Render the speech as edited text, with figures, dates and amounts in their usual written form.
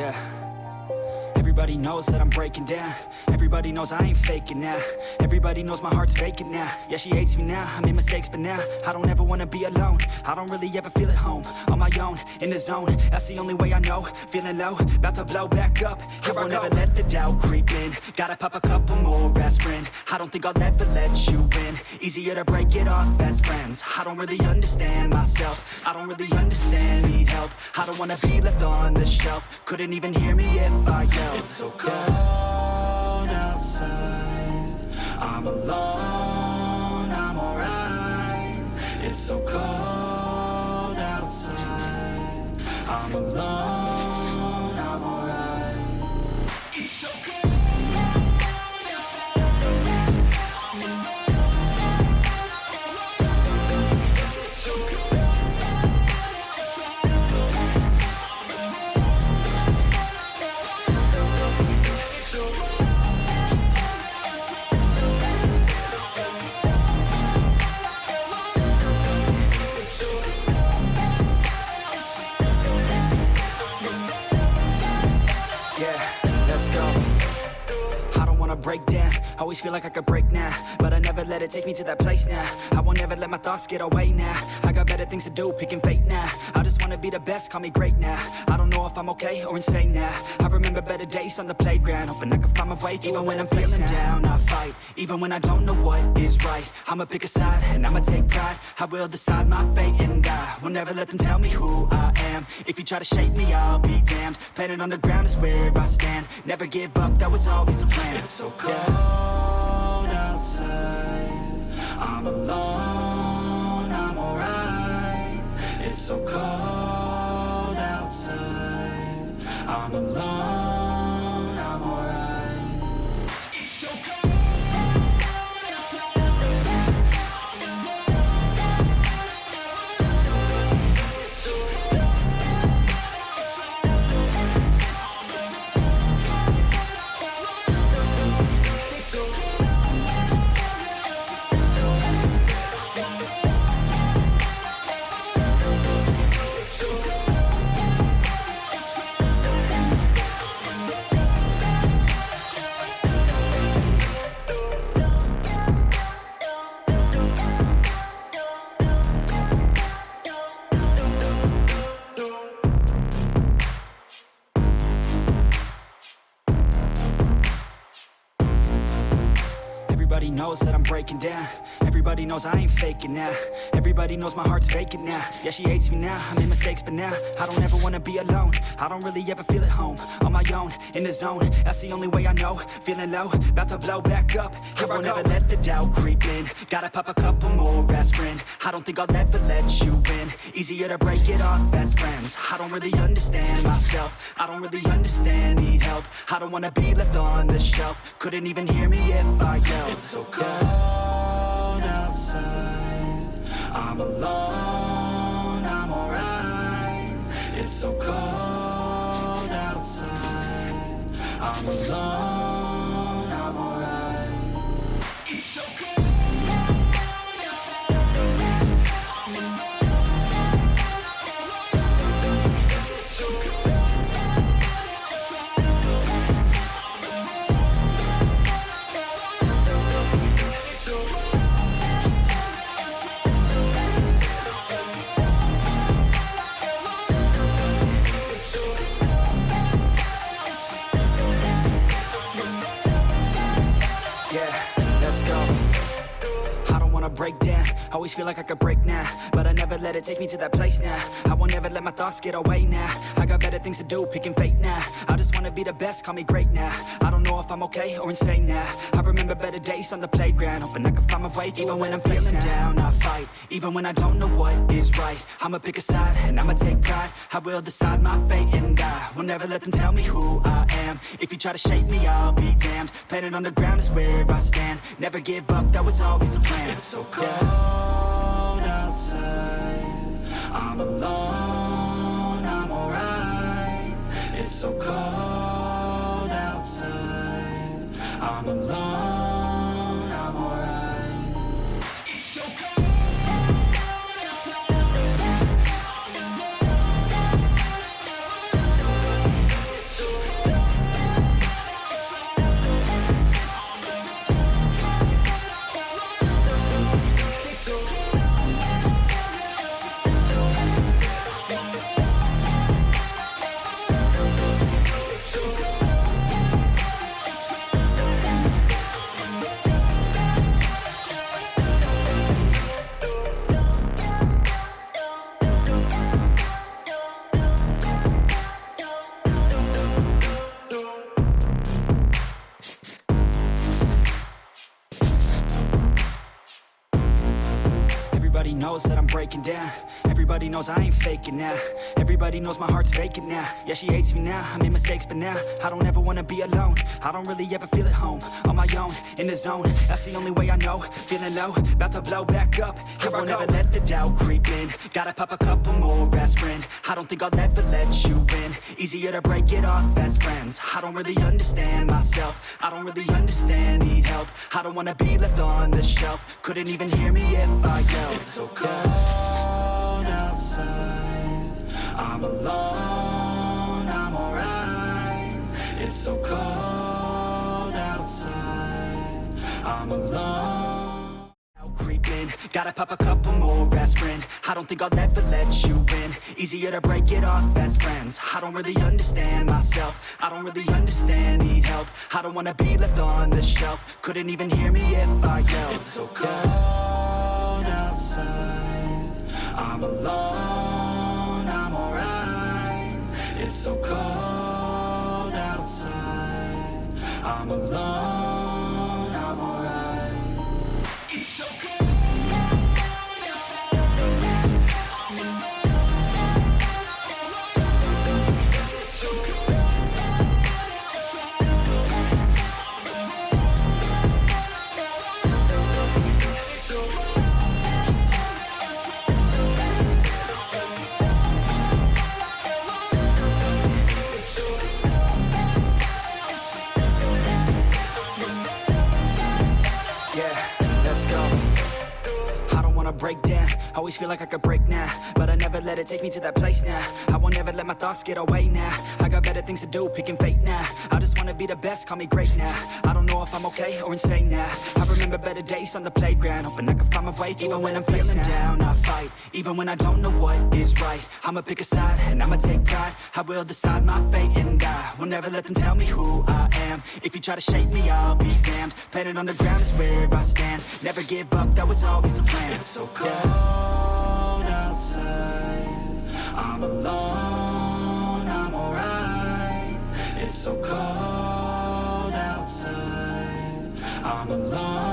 Yeah. Everybody knows that I'm breaking down. Everybody knows I ain't faking now. Everybody knows my heart's vacant now. Yeah, she hates me now, I made mistakes but now I don't ever wanna be alone. I don't really ever feel at home. On my own, in the zone, that's the only way I know. Feeling low, about to blow back up. Here I won't ever let the doubt creep in. Gotta pop a couple more aspirin. I don't think I'll ever let you in. Easier to break it off as friends. I don't really understand myself. I don't really understand, need help. I don't wanna be left on the shelf. Couldn't even hear me if I yelled. It's so cold outside. I'm alone, I'm alright. It's so cold outside. I'm alone, I'm alright. It's so cold. Break down, always feel like I could break now, but I never let it take me to that place now. I won't ever let my thoughts get away now. I got better things to do, picking fate now. I just wanna be the best, call me great now. I don't know if I'm okay or insane now. I remember better days on the playground, hoping I can find my way to even when I'm feeling down, I fight. Even when I don't know what is right, I'ma pick a side and I'ma take pride. I will decide my fate and I will never let them tell me who I am. If you try to shape me, I'll be damned. Planet on the ground is where I stand. Never give up, that was always the plan. It's so cold outside. I'm alone, I'm alright. It's so cold outside. I'm alone, I'm alright. It's so cold. Everybody knows that I'm breaking down. Everybody knows I ain't faking now. Everybody knows my heart's vacant now. Yeah, she hates me now, I made mistakes but now I don't ever wanna be alone. I don't really ever feel at home. On my own, in the zone, that's the only way I know. Feeling low, about to blow back up. Here I won't ever let the doubt creep in. Gotta pop a couple more aspirin. I don't think I'll ever let you in. Easier to break it off as friends. I don't really understand myself. I don't really understand, need help. I don't wanna be left on the shelf. Couldn't even hear me if I yelled. It's so cold outside. I'm alone, I'm alright. It's so cold outside. I'm alone, I'm alright. It's so cold. Break down, always feel like I could break now, but I never let it take me to that place now. I won't ever let my thoughts get away now. I got better things to do, picking fate now. I just wanna be the best, call me great now. I don't know if I'm okay or insane now. I remember better days on the playground, hoping I can find my way to even when I'm feeling down, I fight. Even when I don't know what is right, I'ma pick a side and I'ma take pride. I will decide my fate and I will never let them tell me who I am. If you try to shape me, I'll be damned. Planet on the ground is where I stand. Never give up, that was always the plan. It's so cold outside. I'm alone, I'm alright. It's so cold outside. I'm alone, I'm alright. It's so cold. It's that I'm breaking down. Everybody knows I ain't faking now. Everybody knows my heart's vacant now. Yeah, she hates me now, I made mistakes but now I don't ever wanna be alone. I don't really ever feel at home. On my own, in the zone, that's the only way I know. Feeling low, about to blow back up. I won't ever let the doubt creep in. Gotta pop a couple more aspirin. I don't think I'll ever let you in. Easier to break it off best friends. I don't really understand myself. I don't really understand, need help. I don't wanna be left on the shelf. Couldn't even hear me if I yelled. It's so cold outside, I'm alone, I'm alright. It's so cold outside, I'm alone. Creeping, gotta pop a couple more aspirin. I don't think I'll ever let you in. Easier to break it off best friends. I don't really understand myself. I don't really understand, need help. I don't wanna be left on the shelf. Couldn't even hear me if I yelled. It's so cold outside, I'm alone, I'm alright. It's so cold outside, I'm alone, I'm alright. It's so cold. Break down, always feel like I could break now, but I never let it take me to that place now. I won't ever let my thoughts get away now. I got better things to do, picking fate now. I just wanna be the best, call me great now. I don't know if I'm okay or insane now. I remember better days on the playground, hoping I can find my way to even when I'm feeling down. I fight, even when I don't know what is right. I'ma pick a side, and I'ma take pride. I will decide my fate, and I will never let them tell me who I am. If you try to shape me, I'll be damned. Planet on the ground is where I stand. Never give up, that was always the plan. It's so cold outside, I'm alone, I'm alright. It's so cold outside, I'm alone.